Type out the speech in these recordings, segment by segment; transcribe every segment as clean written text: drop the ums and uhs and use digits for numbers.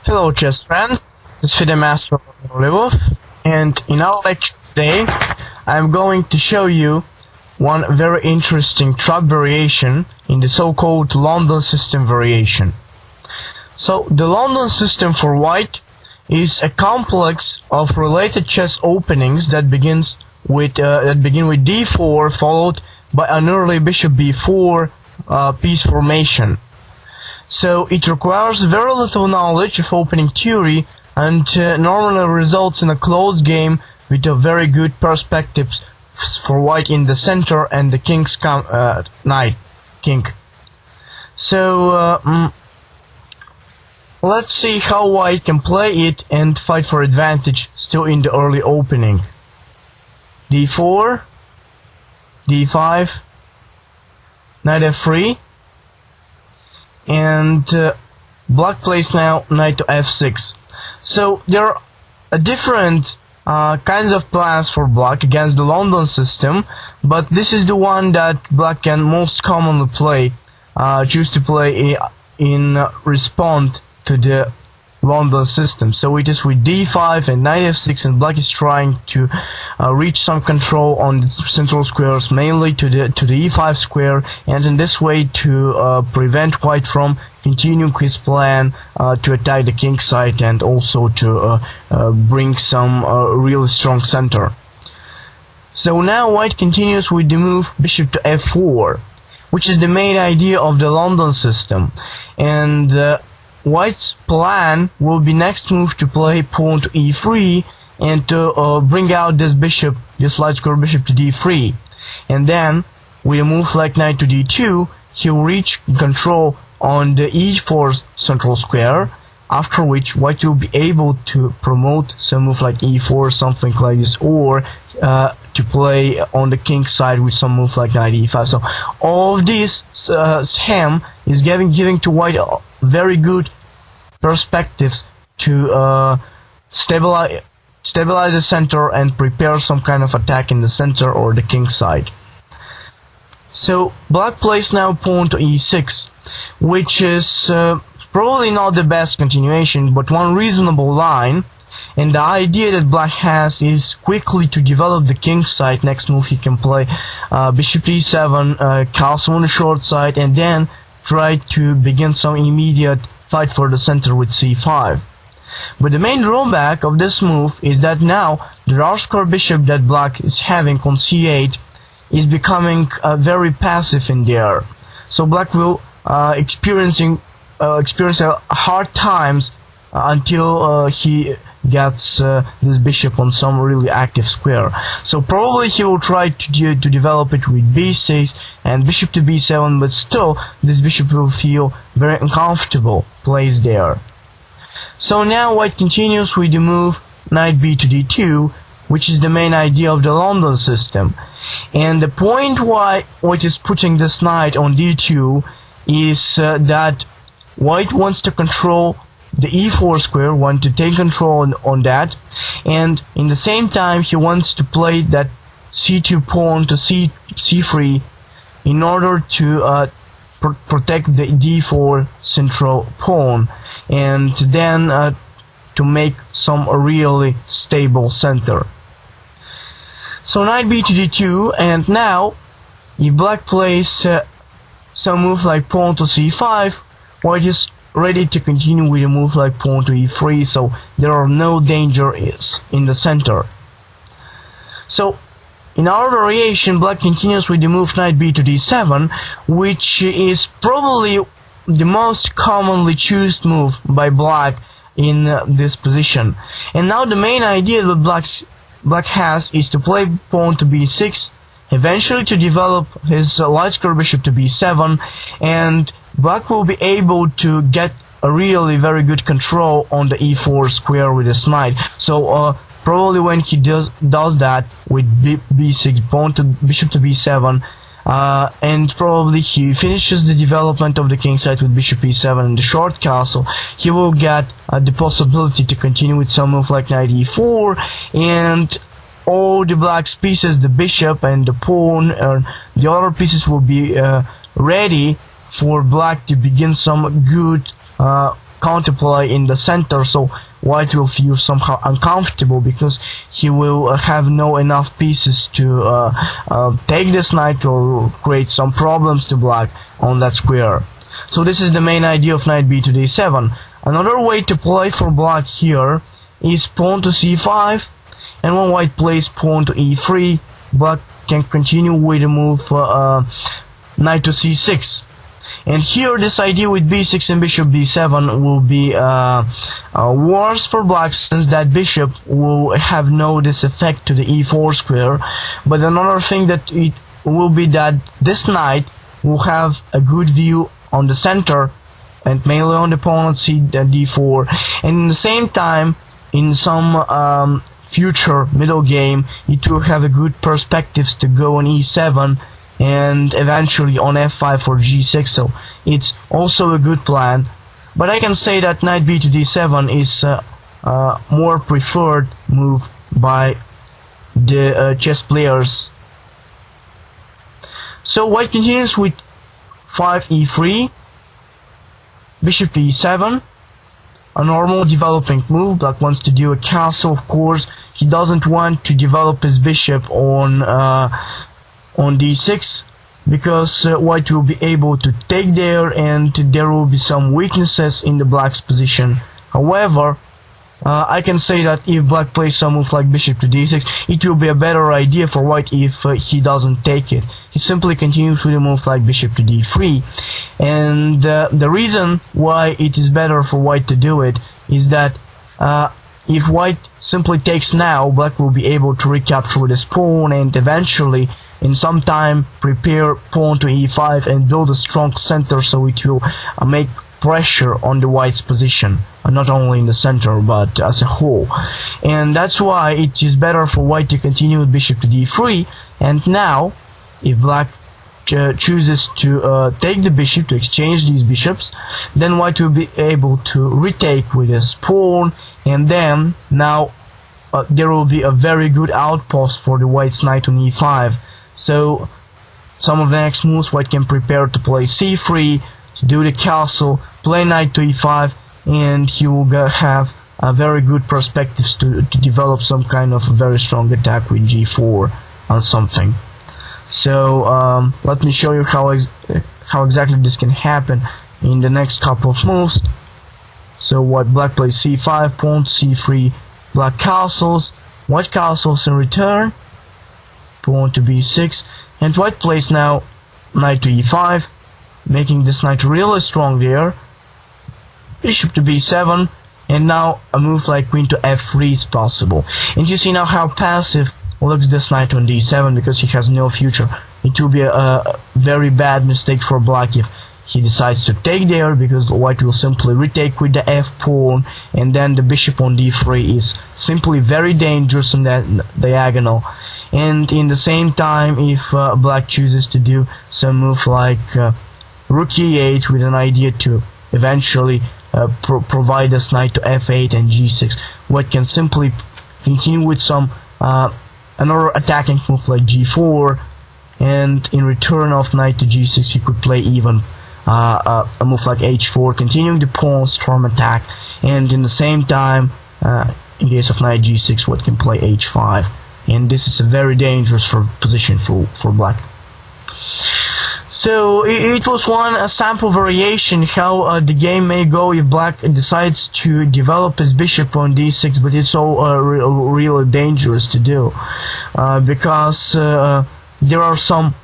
Hello chess friends, this is IM Valeri Lilov, and in our lecture today I'm going to show you one very interesting trap variation in the so-called London system variation. So the London system for white is a complex of related chess openings that begin with d4 followed by an early bishop b4 piece formation. So it requires very little knowledge of opening theory and normally results in a close game with a very good perspectives for white in the center and the king's king. So let's see how white can play it and fight for advantage still in the early opening. d4, d5, knight f3, and black plays now knight to f6. So there are different kinds of plans for black against the London system, but this is the one that black can most commonly play, choose to play in response to the London system. So it is with d5 and knight f6, and black is trying to reach some control on the central squares, mainly to the e5 square, and in this way to prevent white from continuing his plan to attack the king side and also to bring some really strong center. So now white continues with the move bishop to f4, which is the main idea of the London system, and white's plan will be next move to play pawn to e3 and to bring out this bishop, this light square bishop, to d3, and then with a move like knight to d2 he'll reach control on the e4 central square, after which white will be able to promote some move like e4, something like this, or to play on the king side with some move like knight e5. So all of this scheme is giving to white very good perspectives to stabilize the center and prepare some kind of attack in the center or the king side. So black plays now pawn to e6, which is probably not the best continuation, but one reasonable line. And the idea that black has is quickly to develop the king side. Next move he can play bishop e7, castle on the short side, and then try to begin some immediate fight for the center with c5. But the main drawback of this move is that now the large square bishop that black is having on c8 is becoming very passive in there. So black will experience hard times until he gets this bishop on some really active square. So probably he will try to develop it with b6 and bishop to b7, but still this bishop will feel very uncomfortable placed there. So now white continues with the move knight b to d2, which is the main idea of the London system. And the point why white is putting this knight on d2 is that white wants to control the e4 square, want to take control on that, and in the same time he wants to play that c2 pawn to c3 in order to protect the d4 central pawn, and then to make some really stable center. So knight b to d2, and now if black plays some move like pawn to c5, white is ready to continue with a move like pawn to e3, so there are no dangers in the center. So in our variation, black continues with the move knight b to d7, which is probably the most commonly chosen move by black in this position. And now the main idea that black has is to play pawn to b6, eventually to develop his light square bishop to b7, and black will be able to get a really very good control on the e4 square with his knight. So probably when he does that with b6, pawn to bishop to b7, and probably he finishes the development of the king side with bishop e7 and the short castle, he will get the possibility to continue with some move like knight e4, and all the black's pieces, the bishop and the pawn and the other pieces, will be ready for black to begin some good counterplay in the center, so white will feel somehow uncomfortable because he will have no enough pieces to take this knight or create some problems to black on that square. So this is the main idea of knight b to d7. Another way to play for black here is pawn to c5, and when white plays pawn to e3, black can continue with the move knight to c6. And here this idea with b6 and bishop b7 will be worse for black, since that bishop will have no this effect to the e4 square. But another thing that it will be that this knight will have a good view on the center and mainly on the pawn on d4, and in the same time in some future middle game it will have a good perspectives to go on e7 and eventually on f5 or g6, so it's also a good plan. But I can say that knight b to d7 is more preferred move by the chess players. So white continues with 5e3, bishop to e7, a normal developing move. Black wants to do a castle, of course. He doesn't want to develop his bishop on d6 because white will be able to take there and there will be some weaknesses in the black's position. However, I can say that if black plays some move like bishop to d6, it will be a better idea for white if he doesn't take it. He simply continues with a move like bishop to d3, and the reason why it is better for white to do it is that if white simply takes now, black will be able to recapture this pawn and eventually in some time prepare pawn to e5 and build a strong center, so it will make pressure on the white's position, not only in the center but as a whole. And that's why it is better for white to continue with bishop to d3. And now if black chooses to take the bishop, to exchange these bishops, then white will be able to retake with his pawn, and then now there will be a very good outpost for the white's knight on e5. So some of the next moves, white can prepare to play c3, to do the castle, play knight to e5, and he will have a very good perspectives to develop some kind of very strong attack with g4 on something. So let me show you how exactly this can happen in the next couple of moves. So what, black plays c5, pawn to c3, black castles, white castles in return, pawn to b6, and white plays now knight to e5, making this knight really strong there, bishop to b7, and now a move like queen to f3 is possible. And you see now how passive looks this knight on d7 because he has no future. It will be a very bad mistake for black if he decides to take there, because white will simply retake with the f pawn, and then the bishop on d3 is simply very dangerous in that diagonal. And in the same time, if black chooses to do some move like rook e8 with an idea to eventually provide this knight to f8 and g6, white can simply continue with some another attacking move like g4, and in return of knight to g6 he could play even a move like h4, continuing the pawn storm attack, and in the same time in case of knight g6 white can play h5, and this is a very dangerous position for black. So it was a sample variation how the game may go if black decides to develop his bishop on d6, but it's all really dangerous to do because there are some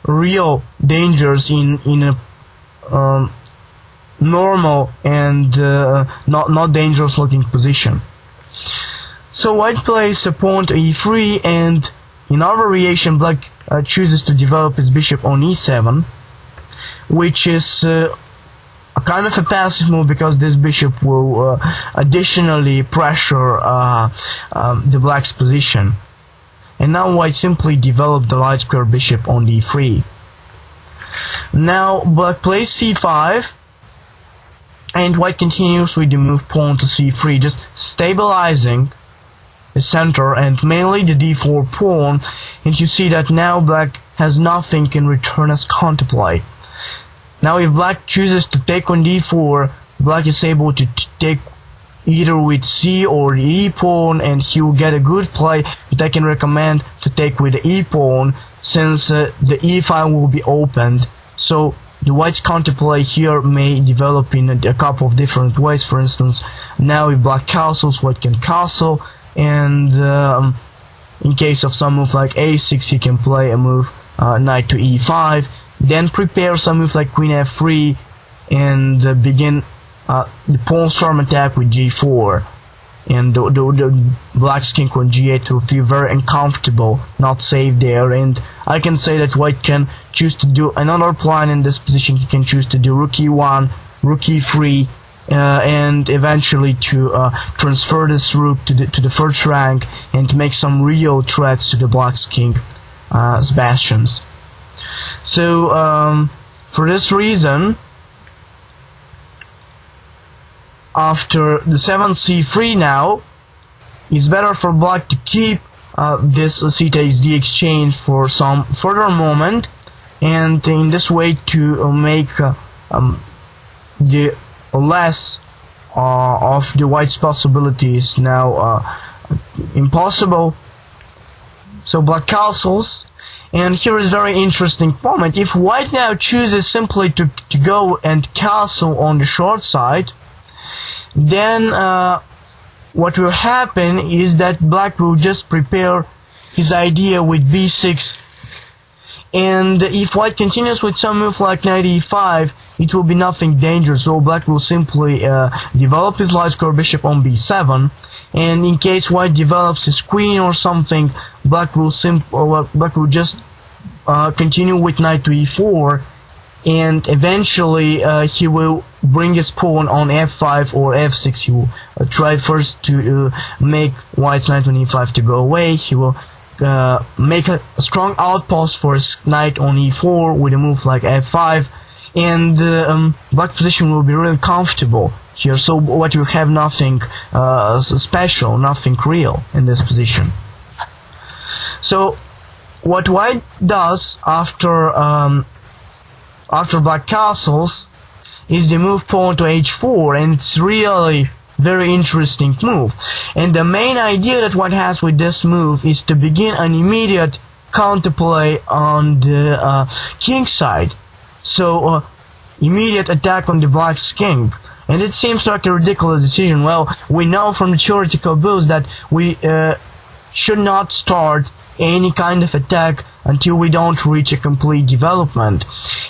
real dangers in a normal and not dangerous looking position. So white plays a pawn to e3, and in our variation black chooses to develop his bishop on e7, which is a kind of a passive move because this bishop will additionally pressure the black's position. And now white simply developed the light square bishop on d3. Now black plays c5, and white continues with the move pawn to c3, just stabilizing the center and mainly the d4 pawn, and you see that now black has nothing in return as counterplay. Now if black chooses to take on d4, black is able to take either with C or the E pawn, and he will get a good play, but I can recommend to take with the E pawn, since the E file will be opened. So the white's counterplay here may develop in a couple of different ways. For instance, now if black castles, white can castle, and in case of some move like A6, he can play a move knight to E5, then prepare some move like queen F3, and begin the pawn storm attack with G4, and the black's king on G8 will feel very uncomfortable, not safe there. And I can say that white can choose to do another plan in this position. He can choose to do rook E1, rook E3, and eventually to transfer this rook to the first rank and to make some real threats to the black's king bastions. So for this reason, after the 7th c3 now, it's better for black to keep this c takes d exchange for some further moment, and in this way to make the less of the white's possibilities now impossible. So black castles, and here is very interesting moment. If white now chooses simply to go and castle on the short side, then what will happen is that black will just prepare his idea with b6, and if white continues with some move like knight e5, it will be nothing dangerous. So black will simply develop his light square bishop on b7, and in case white develops his queen or something, black will just continue with knight to e4, and eventually he will bring his pawn on f5 or f6. He will try first to make white's knight on e5 to go away. He will make a strong outpost for his knight on e4 with a move like f5, and black position will be really comfortable here. So what you have nothing special, nothing real in this position. So what white does after black castles is the move pawn to h4, and it's really very interesting move. And the main idea that white has with this move is to begin an immediate counterplay on the king side. So immediate attack on the black's king. And it seems like a ridiculous decision. Well, we know from the theoretical builds that we should not start any kind of attack until we don't reach a complete development,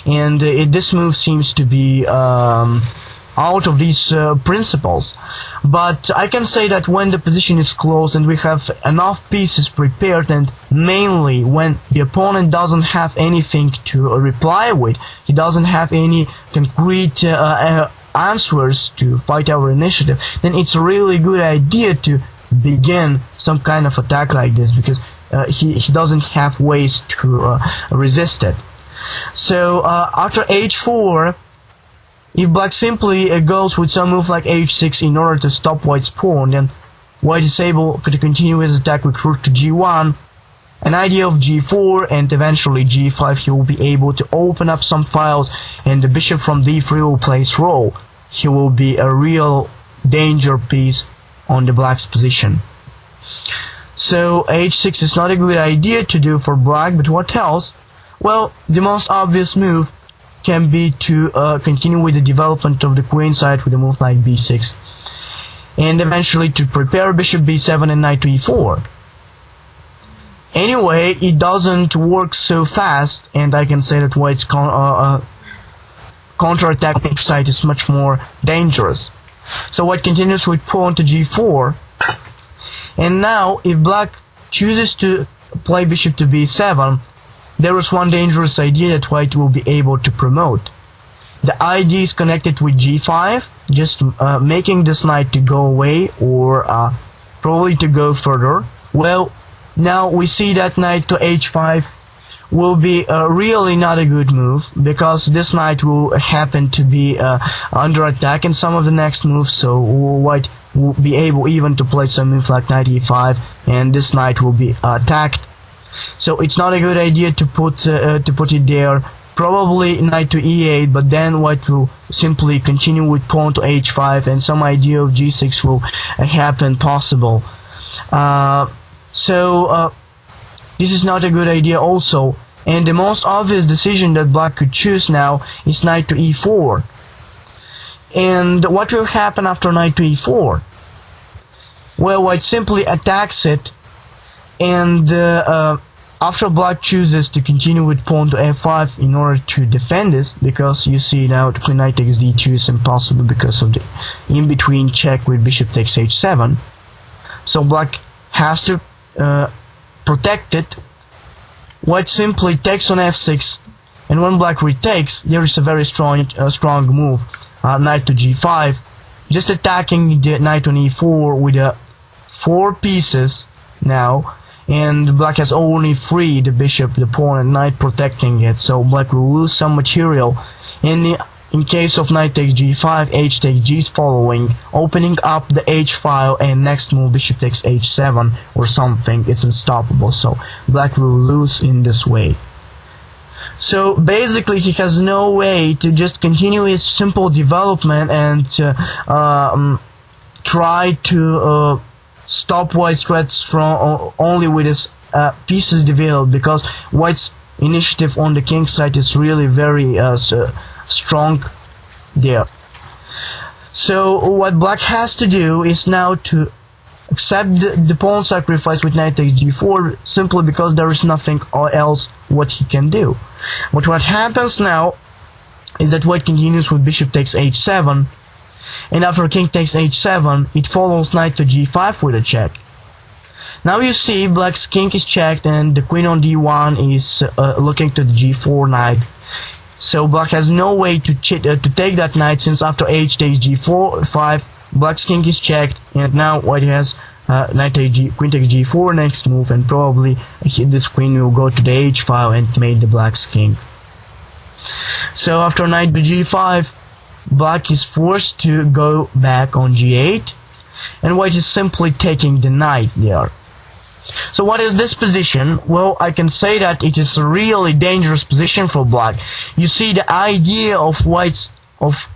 and this move seems to be out of these principles. But I can say that when the position is close and we have enough pieces prepared, and mainly when the opponent doesn't have anything to reply with, he doesn't have any concrete answers to fight our initiative, then it's a really good idea to begin some kind of attack like this, because he doesn't have ways to resist it. So after h4, if black simply goes with some move like h6 in order to stop white's pawn, then white is able to continue his attack with rook to g1, an idea of g4, and eventually g5. He will be able to open up some files, and the bishop from d3 will play its role. He will be a real danger piece on the black's position. So h6 is not a good idea to do for black, but what else? Well, the most obvious move can be to continue with the development of the queen side with a move like b6, and eventually to prepare bishop b7 and knight to e4. Anyway, it doesn't work so fast, and I can say that white's counter-attacking side is much more dangerous. So white continues with pawn to g4. And now, if black chooses to play bishop to b7, there is one dangerous idea that white will be able to promote. The idea is connected with g5, just making this knight to go away, or probably to go further. Well, now we see that knight to h5 will be really not a good move, because this knight will happen to be under attack in some of the next moves, so white will be able even to play some move like knight e5, and this knight will be attacked. So it's not a good idea to put it there, probably knight to e8, but then white will simply continue with pawn to h5, and some idea of g6 will happen possible. This is not a good idea also, and the most obvious decision that black could choose now is knight to e4. And what will happen after knight to e4? Well, white simply attacks it, and after black chooses to continue with pawn to f5 in order to defend this, because you see now to play knight takes d2 is impossible because of the in-between check with bishop takes h7. So black has to protect it. White simply takes on f6, and when black retakes, there is a very strong move, knight to g5, just attacking the knight on e4 with 4 pieces now, and black has only freed the bishop, the pawn, and knight protecting it, so black will lose some material. In case of knight takes g5, h takes g is following, opening up the h file, and next move bishop takes h7 or something. It's unstoppable, so black will lose in this way. So basically he has no way to just continue his simple development and try to stop white's threats from only with his pieces developed, because white's initiative on the king side is really very strong there. So what black has to do is now to accept the pawn sacrifice with knight takes g4, simply because there is nothing else what he can do. But what happens now is that white continues with bishop takes h7, and after king takes h7 it follows knight to g5 with a check. Now you see black's king is checked and the queen on d1 is looking to the g4 knight. So black has no way to take that knight, since after h takes g5 black's king is checked, and now white has queen takes g4 next move, and probably this queen will go to the h file and mate the black's king. So after knight to g5, black is forced to go back on g8, and white is simply taking the knight there. So what is this position? Well, I can say that it is a really dangerous position for black. You see, the idea of white's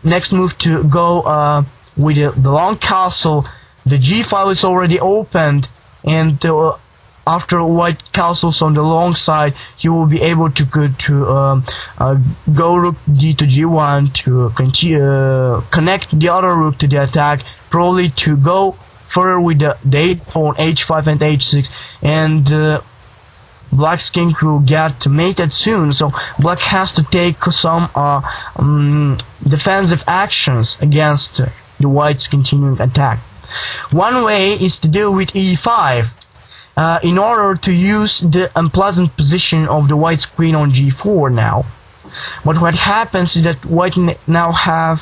next move to go with the long castle, the g file is already opened, and after white castles on the long side, he will be able to go rook d to g1 to connect the other rook to the attack, probably to go further with the 8 pawn h5 and h6, and black's king will get mated soon. So black has to take some defensive actions against the white's continuing attack. One way is to do with e5, in order to use the unpleasant position of the white's queen on g4 now. But what happens is that white now have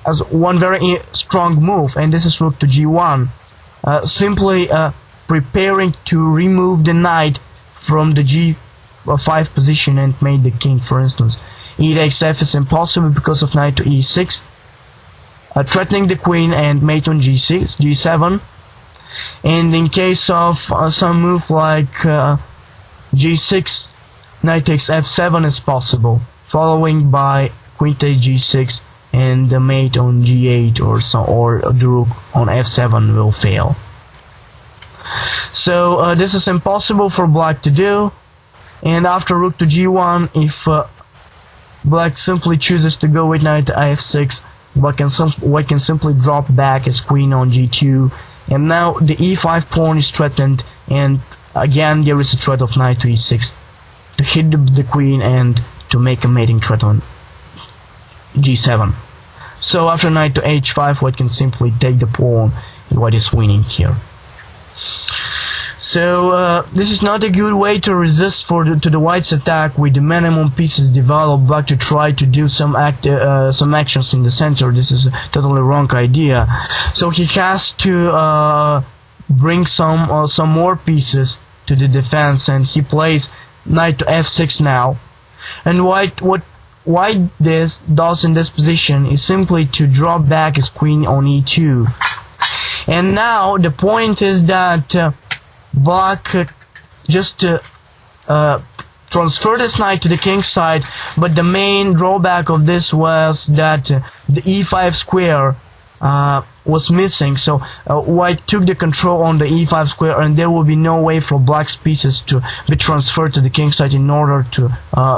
as one very strong move, and this is rook to g1, simply preparing to remove the knight from the g5 position and mate the king, for instance. E takes f is impossible because of knight to e6, threatening the queen, and mate on g6, g7. And in case of some move like g6, knight takes f7 is possible, following by queen takes g6, and the mate on g8 or the rook on f7 will fail. So this is impossible for black to do, and after rook to g1, if black simply chooses to go with knight to f6, white can simply drop back his queen on g2, and now the e5 pawn is threatened, and again there is a threat of knight to e6 to hit the queen and to make a mating threat on g7. So after knight to h5, white can simply take the pawn, and white is winning here. So this is not a good way to resist to the white's attack with the minimum pieces developed. Black to try to do some actions in the center. This is a totally wrong idea. So he has to bring some more pieces to the defense, and he plays knight to f6 now. And what white does in this position is simply to drop back his queen on e2. And now the point is that black just transfer this knight to the king side, but the main drawback of this was that the e5 square was missing, so white took the control on the e5 square, and there will be no way for black's pieces to be transferred to the king side in order to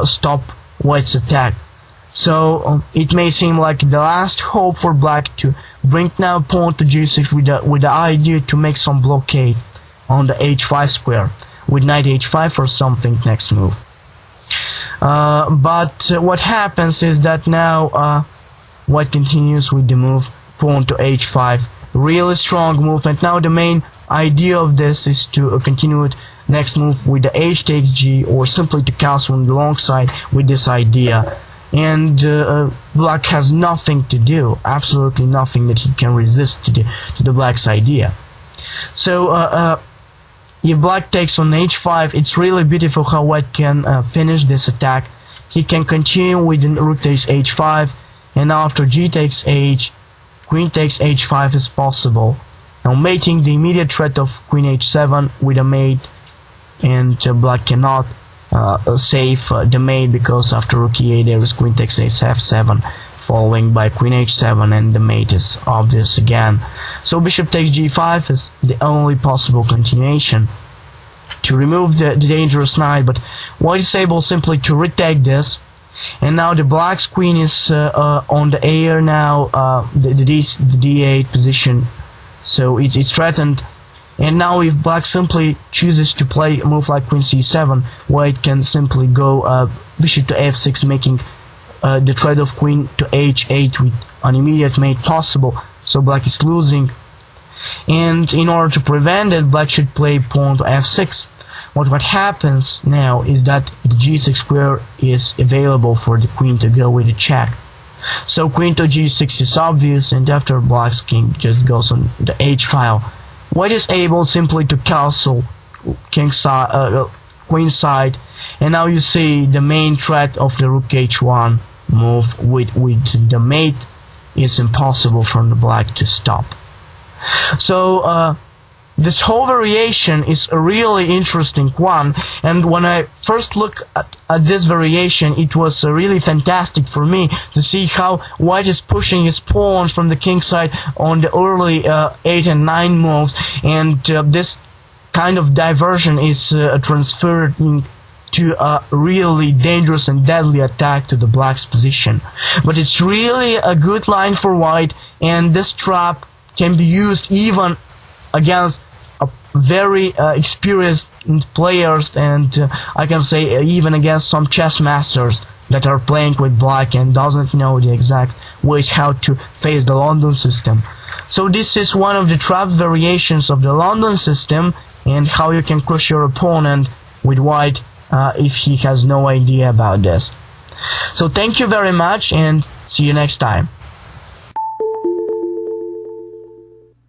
stop white's attack. So it may seem like the last hope for black to bring now pawn to g6 with the idea to make some blockade on the h5 square with knight h5 or something next move. But what happens is that now white continues with the move pawn to h5, really strong movement. Now the main idea of this is to continue with next move with the h takes g, or simply to castle on the long side with this idea. And black has nothing to do, absolutely nothing that he can resist to the black's idea. So if black takes on h5, it's really beautiful how white can finish this attack. He can continue with the rook takes h5, and after g takes h, queen takes h5 is possible. Now mating the immediate threat of queen h7 with a mate, and black cannot save the mate, because after rook e8 there is queen takes f7 following by queen h7, and the mate is obvious again. So bishop takes g5 is the only possible continuation to remove the dangerous knight, but white is able simply to retake this, and now the black's queen is on the air now, the d8 position, so it's threatened. And now if black simply chooses to play a move like queen c7, white can simply go bishop to f6, making the threat of queen to h8 with an immediate mate possible, so black is losing. And in order to prevent it, black should play pawn to f6. What happens now is that the g6 square is available for the queen to go with a check. So queen to g6 is obvious, and after black's king just goes on the h file, white is able simply to castle king side, queen side, and now you see the main threat of the rook h1 move with the mate is impossible for the black to stop. So this whole variation is a really interesting one, and when I first looked at this variation, it was really fantastic for me to see how white is pushing his pawns from the king side on the early 8 and 9 moves, and this kind of diversion is transferred to a really dangerous and deadly attack to the black's position. But it's really a good line for white, and this trap can be used even against very experienced players, and I can say even against some chess masters that are playing with black and doesn't know the exact ways how to face the London system. So this is one of the trap variations of the London system, and how you can crush your opponent with white if he has no idea about this. So thank you very much, and see you next time.